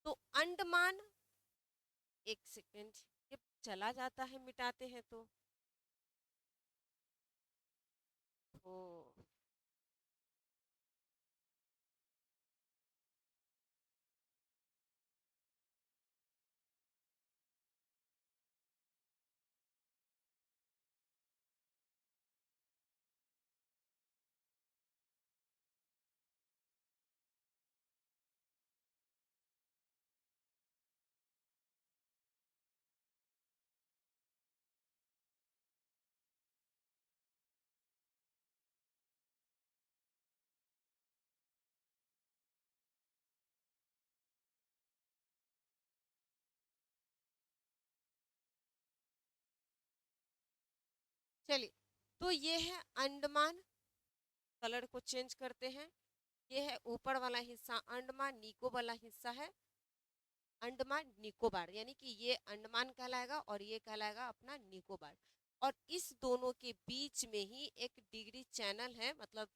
Speaker 1: तो अंडमान, एक सेकेंड, ये चला जाता है, मिटाते हैं तो ओ, चलिए, तो ये है अंडमान, कलर को चेंज करते हैं। ये है ऊपर वाला हिस्सा अंडमान, नीको वाला हिस्सा है अंडमान निकोबार, यानी कि ये अंडमान कहलाएगा और ये कहलाएगा अपना निकोबार। और इस दोनों के बीच में ही एक डिग्री चैनल है, मतलब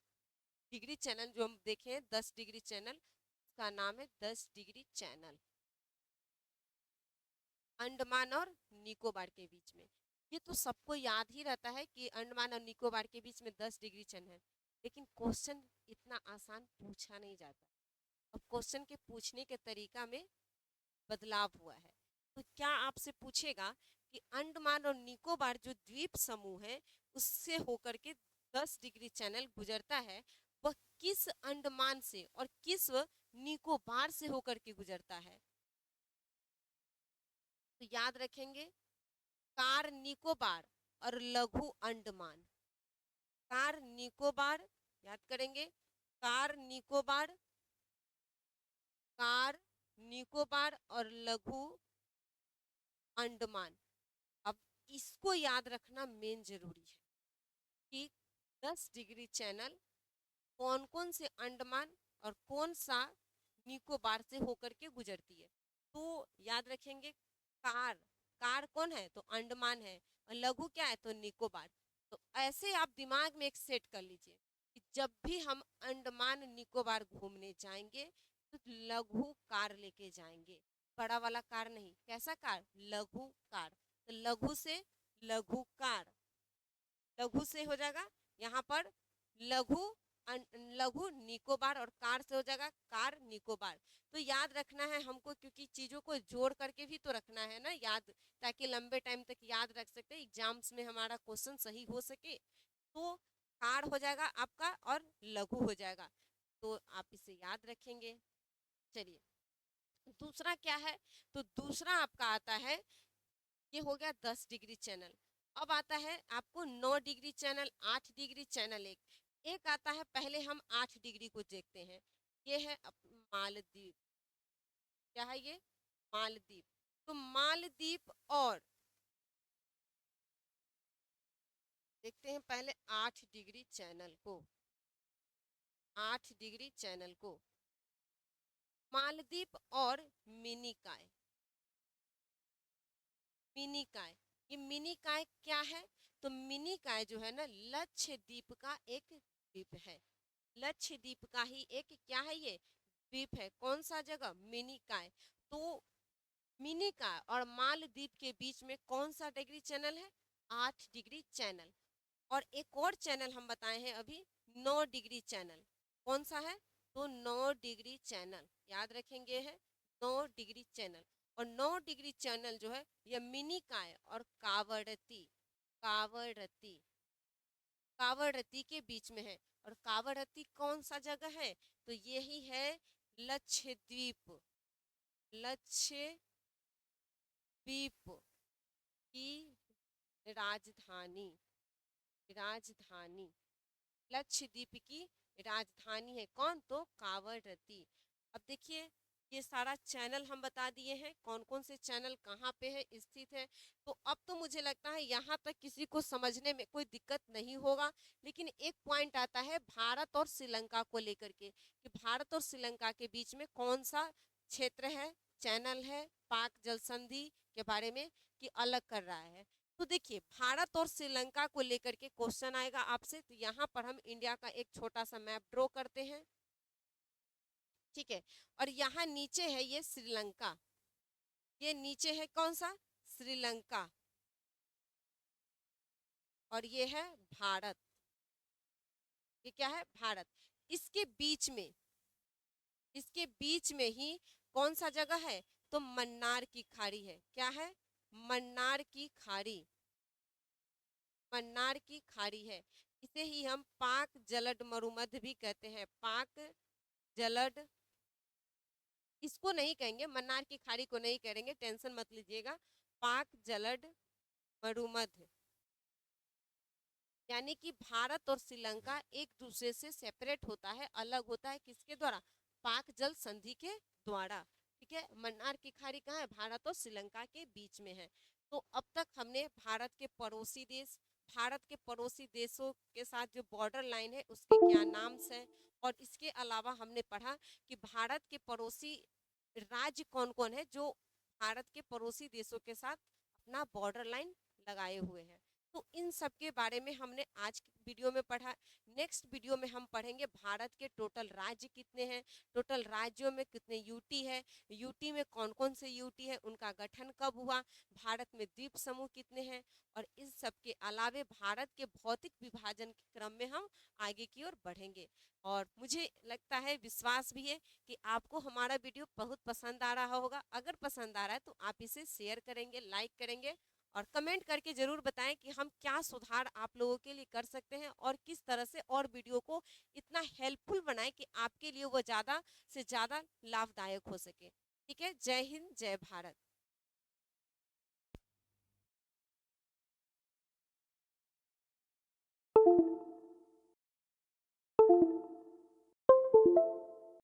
Speaker 1: डिग्री चैनल जो हम देखें 10 डिग्री चैनल, उसका नाम है 10 डिग्री चैनल, अंडमान और निकोबार के बीच में। ये तो सबको याद ही रहता है कि अंडमान और निकोबार के बीच में 10 डिग्री चैनल है, लेकिन क्वेश्चन इतना आसान पूछा नहीं जाता। अब क्वेश्चन के पूछने के तरीका में बदलाव हुआ है। तो क्या आपसे पूछेगा कि अंडमान और निकोबार जो द्वीप समूह है उससे होकर के 10 डिग्री चैनल गुजरता है, वह किस अंडमान से और किस निकोबार से होकर के गुजरता है? तो याद रखेंगे कार निकोबार और लघु अंडमान। कार निकोबार याद करेंगे, कार निकोबार, कार निकोबार और लघु अंडमान। अब इसको याद रखना मेन जरूरी है कि 10 डिग्री चैनल कौन कौन से अंडमान और कौन सा निकोबार से होकर के गुजरती है। तो याद रखेंगे कार, कार कौन है तो अंडमान है, और लघु क्या है तो निकोबार। तो ऐसे आप दिमाग में एक सेट कर लीजिए कि जब भी हम अंडमान निकोबार घूमने जाएंगे तो लघु कार लेके जाएंगे, बड़ा वाला कार नहीं। कैसा कार? लघु कार। तो लघु से लघु कार, लघु से हो जाएगा यहाँ पर लघु लघु निकोबार, और कार से हो जाएगा कार निकोबार। तो याद रखना है हमको, क्योंकि चीजों को जोड़ करके भी तो रखना है ना याद, ताकि लंबे टाइम तक याद रख सकते, एग्जाम्स में हमारा क्वेश्चन सही हो सके। तो कार हो जाएगा आपका और लघु हो जाएगा, तो आप इसे याद रखेंगे। चलिए दूसरा क्या है, तो दूसरा आपका आता है, ये हो गया 10 डिग्री चैनल। अब आता है आपको 9 डिग्री चैनल, 8 डिग्री चैनल, एक आता है। पहले हम 8 डिग्री को देखते हैं, ये है मालदीव। क्या है ये? मालदीव। तो मालदीव और देखते हैं पहले 8 डिग्री चैनल को, 8 डिग्री चैनल को, मालदीव और मिनिकॉय। मिनिकॉय, ये मिनिकॉय क्या है? तो मिनिकॉय जो है ना लक्षद्वीप का एक द्वीप है, लक्षद्वीप का ही एक क्या है ये द्वीप है। कौन सा जगह? मिनिकॉय। तो मिनिकॉय और मालदीव के बीच में कौन सा डिग्री चैनल है? 8 डिग्री चैनल। और एक और चैनल हम बताए हैं अभी, 9 डिग्री चैनल। कौन सा है? तो 9 डिग्री चैनल, याद रखेंगे है 9 डिग्री चैनल। और 9 डिग्री चैनल जो है यह मिनिकॉय और कावरत्ती, कावरत्ती, कावरत्ती के बीच में है। और कावरत्ती कौन सा जगह है? तो यही है लक्षद्वीप, लक्षद्वीप की राजधानी, राजधानी, लक्षद्वीप की राजधानी है कौन? तो कावरत्ती। अब देखिए ये सारा चैनल हम बता दिए हैं, कौन कौन से चैनल कहाँ पे है स्थित है। तो अब तो मुझे लगता है यहाँ तक किसी को समझने में कोई दिक्कत नहीं होगा। लेकिन एक पॉइंट आता है भारत और श्रीलंका को लेकर के, कि भारत और श्रीलंका के बीच में कौन सा क्षेत्र है, चैनल है, पाक जल संधि के बारे में कि अलग कर रहा है। तो देखिए भारत और श्रीलंका को लेकर के क्वेश्चन आएगा आपसे, तो यहाँ पर हम इंडिया का एक छोटा सा मैप ड्रॉ करते हैं, ठीक है। और यहाँ नीचे है ये श्रीलंका, ये नीचे है कौन सा? श्रीलंका। और ये है भारत, ये क्या है? भारत। इसके बीच में, इसके बीच में ही कौन सा जगह है? तो मन्नार की खाड़ी है। क्या है? मन्नार की खाड़ी, मन्नार की खाड़ी है। इसे ही हम पाक जलद मरुमध्य भी कहते हैं, पाक जलद, इसको नहीं कहेंगे, मन्नार की खाड़ी को नहीं कहेंगे, टेंशन मत लीजिएगा। पाक जलद मरुमध्य, यानी कि भारत और श्रीलंका एक दूसरे से सेपरेट होता है, अलग होता है, किसके द्वारा? पाक जल संधि के द्वारा, ठीक है। मन्नार की खाड़ी कहाँ है? भारत और श्रीलंका के बीच में है। तो अब तक हमने भारत के पड़ोसी देश, भारत के पड़ोसी देशों के साथ जो बॉर्डर लाइन है उसके क्या नाम है, और इसके अलावा हमने पढ़ा कि भारत के पड़ोसी राज्य कौन कौन है जो भारत के पड़ोसी देशों के साथ अपना बॉर्डर लाइन लगाए हुए हैं। तो इन सब के बारे में हमने आज की वीडियो में पढ़ा। नेक्स्ट वीडियो में हम पढ़ेंगे भारत के टोटल राज्य कितने हैं, टोटल राज्यों में कितने यूटी है, यूटी में कौन कौन से यूटी है, उनका गठन कब हुआ, भारत में द्वीप समूह कितने हैं, और इस सब के अलावे भारत के भौतिक विभाजन के क्रम में हम आगे की ओर बढ़ेंगे। और मुझे लगता है, विश्वास भी है कि आपको हमारा वीडियो बहुत पसंद आ रहा होगा। अगर पसंद आ रहा है तो आप इसे शेयर करेंगे, लाइक करेंगे, और कमेंट करके जरूर बताएं कि हम क्या सुधार आप लोगों के लिए कर सकते हैं और किस तरह से और वीडियो को इतना हेल्पफुल बनाएं कि आपके लिए वो ज़्यादा से ज़्यादा लाभदायक हो सके। ठीक है, जय हिंद, जय भारत।